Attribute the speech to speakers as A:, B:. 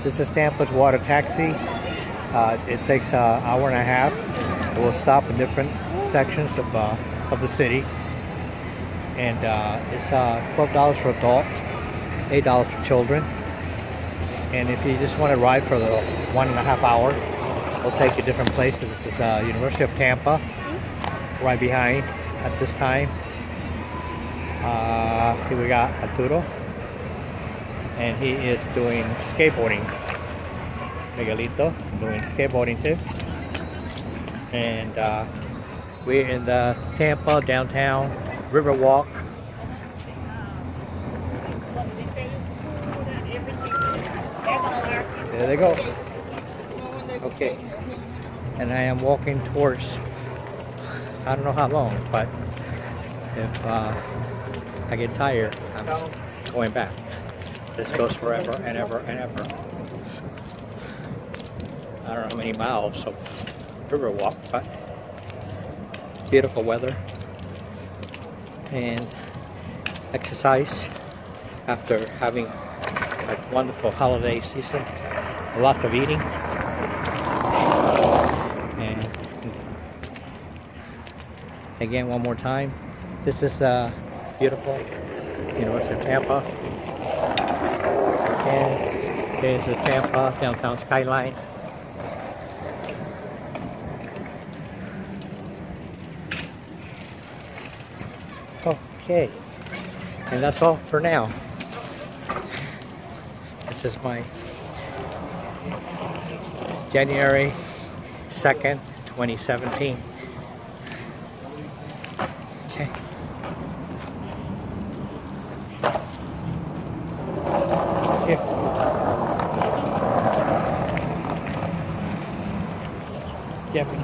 A: This is Tampa's water taxi. It takes an hour and a half. It will stop in different sections of the city. And it's $12 for adult, $8 for children. And if you just want to ride for the 1.5 hours, we'll take you different places. This is University of Tampa, right behind at this time. Here we got Arturo, and he is doing skateboarding. Migulito doing skateboarding too. And we're in the Tampa downtown River Walk. There they go. Okay. And I am walking towards, I don't know how long, but if I get tired, I'm just going back. This goes forever and ever and ever. I don't know how many miles of river walk, but beautiful weather and exercise after having a wonderful holiday season. Lots of eating. And again, one more time, this is beautiful University of Tampa. And there's the Tampa downtown skyline. Okay, and that's all for now. This is my January 2nd, 2017. Okay. Here. Get me.